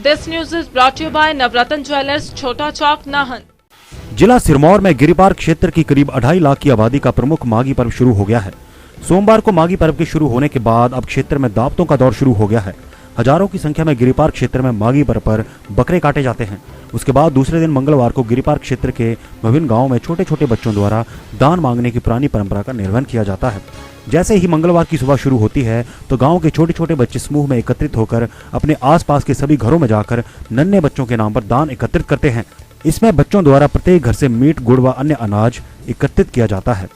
This news is brought to you by Navratan Jewellers, Chota Chowk, Nahan. जिला सिरमौर में गिरिपार क्षेत्र की करीब 2.5 लाख की आबादी का प्रमुख माघी पर्व शुरू हो गया है। सोमवार को माघी पर्व के शुरू होने के बाद अब क्षेत्र में दावतों का दौर शुरू हो गया है। हजारों की संख्या में गिरिपार क्षेत्र में माघी पर्व पर बकरे काटे जाते हैं। उसके बाद दूसरे दिन मंगलवार को गिरिपार क्षेत्र के विभिन्न गांवों में छोटे छोटे बच्चों द्वारा दान मांगने की पुरानी परंपरा का निर्वहन किया जाता है। जैसे ही मंगलवार की सुबह शुरू होती है तो गांव के छोटे छोटे बच्चे समूह में एकत्रित होकर अपने आसपास के सभी घरों में जाकर नन्हे बच्चों के नाम पर दान एकत्रित करते हैं। इसमें बच्चों द्वारा प्रत्येक घर से मीट, गुड़ व अन्य अनाज एकत्रित किया जाता है।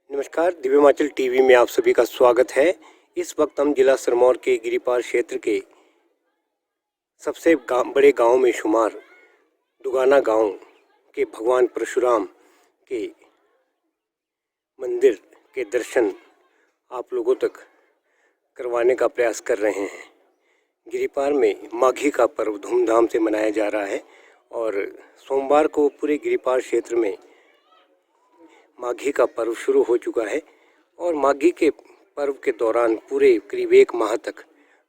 नमस्कार, दिव्य हिमाचल टीवी में आप सभी का स्वागत है। इस वक्त हम जिला सिरमौर के गिरिपार क्षेत्र के सबसे बड़े गांव में शुमार दुगाना गांव के भगवान परशुराम के मंदिर के दर्शन आप लोगों तक करवाने का प्रयास कर रहे हैं। गिरिपार में माघी का पर्व धूमधाम से मनाया जा रहा है और सोमवार को पूरे गिरिपार क्षेत्र में माघी का पर्व शुरू हो चुका है और माघी के पर्व के दौरान पूरे करीब 1 माह तक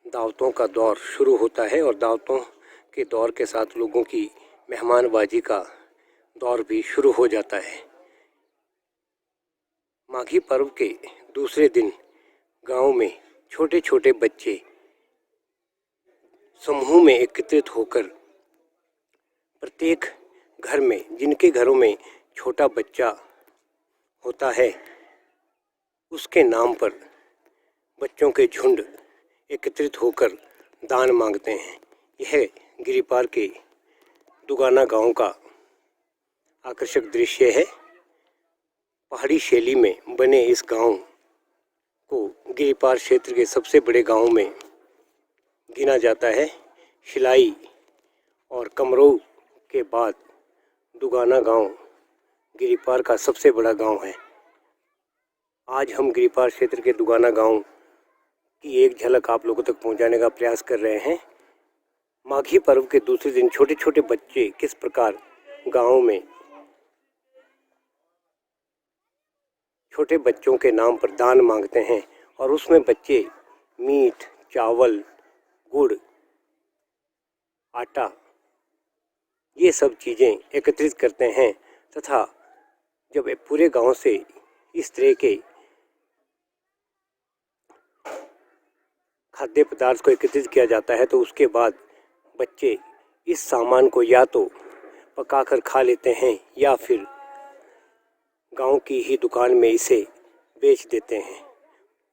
दावतों का दौर शुरू होता है और दावतों के दौर के साथ लोगों की मेहमानबाजी का दौर भी शुरू हो जाता है। माघी पर्व के दूसरे दिन गांव में छोटे छोटे बच्चे समूह में एकत्रित होकर प्रत्येक घर में, जिनके घरों में छोटा बच्चा होता है, उसके नाम पर बच्चों के झुंड एकत्रित होकर दान मांगते हैं। यह गिरिपार के दुगाना गांव का आकर्षक दृश्य है। पहाड़ी शैली में बने इस गांव को गिरिपार क्षेत्र के सबसे बड़े गांव में गिना जाता है। शिलाई और कमरों के बाद दुगाना गांव गिरिपार का सबसे बड़ा गांव है। आज हम गिरिपार क्षेत्र के दुगाना गांव की एक झलक आप लोगों तक पहुंचाने का प्रयास कर रहे हैं। माघी पर्व के दूसरे दिन छोटे छोटे बच्चे किस प्रकार गांव में छोटे बच्चों के नाम पर दान मांगते हैं और उसमें बच्चे मीट, चावल, गुड़, आटा, ये सब चीज़ें एकत्रित करते हैं तथा जब पूरे गांव से इस तरह के खाद्य पदार्थ को एकत्रित किया जाता है तो उसके बाद बच्चे इस सामान को या तो पकाकर खा लेते हैं या फिर गांव की ही दुकान में इसे बेच देते हैं।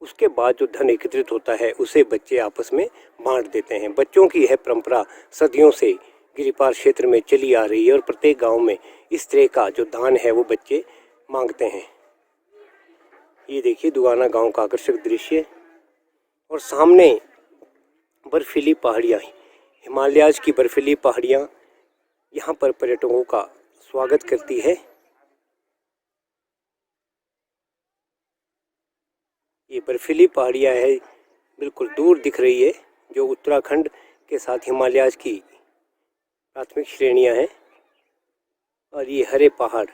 उसके बाद जो धन एकत्रित होता है उसे बच्चे आपस में बांट देते हैं। बच्चों की यह परंपरा सदियों से गिरिपार क्षेत्र में चली आ रही है और प्रत्येक गांव में इस तरह का जो दान है वो बच्चे मांगते हैं। ये देखिए दुगाना गांव का आकर्षक दृश्य और सामने बर्फीली पहाड़ियाँ, हिमालयाज की बर्फीली पहाड़ियाँ यहाँ पर पर्यटकों का स्वागत करती है। ये बर्फीली पहाड़ियाँ है, बिल्कुल दूर दिख रही है, जो उत्तराखंड के साथ हिमालयाज की प्राथमिक श्रेणियाँ हैं और ये हरे पहाड़।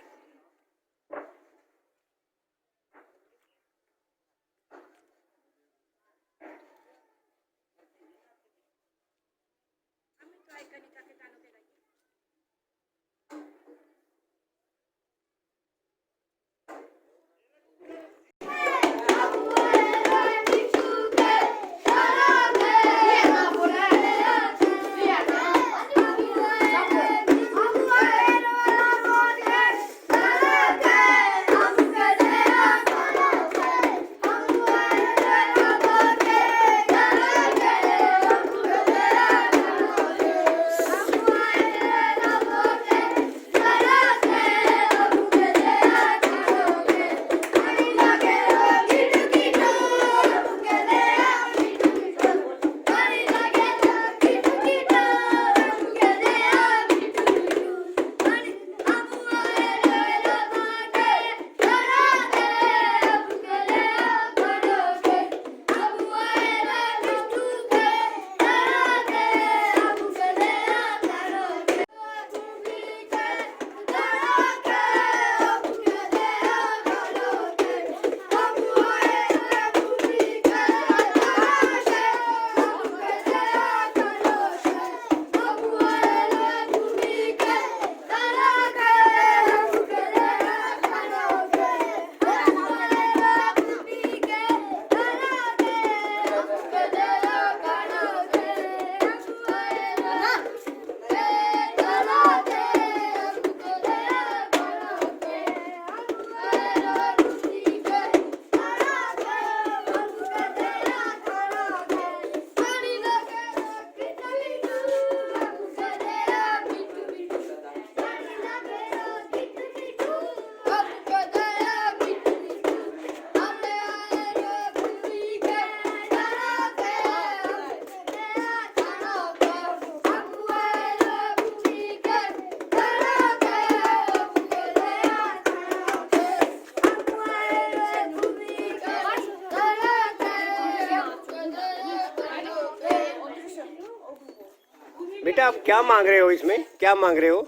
बेटा आप क्या मांग रहे हो इसमें, क्या मांग रहे हो?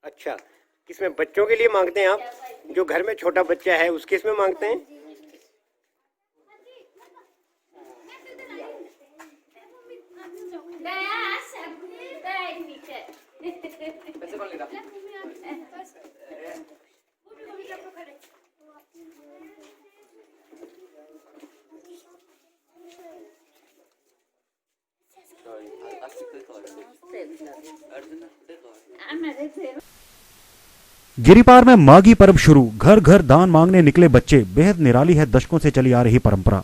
अच्छा, किसमें बच्चों के लिए मांगते हैं आप? जो घर में छोटा बच्चा है उसके इसमें मांगते हैं? गिरिपार में माघी पर्व शुरू, घर घर दान मांगने निकले बच्चे। बेहद निराली है दशकों से चली आ रही परंपरा।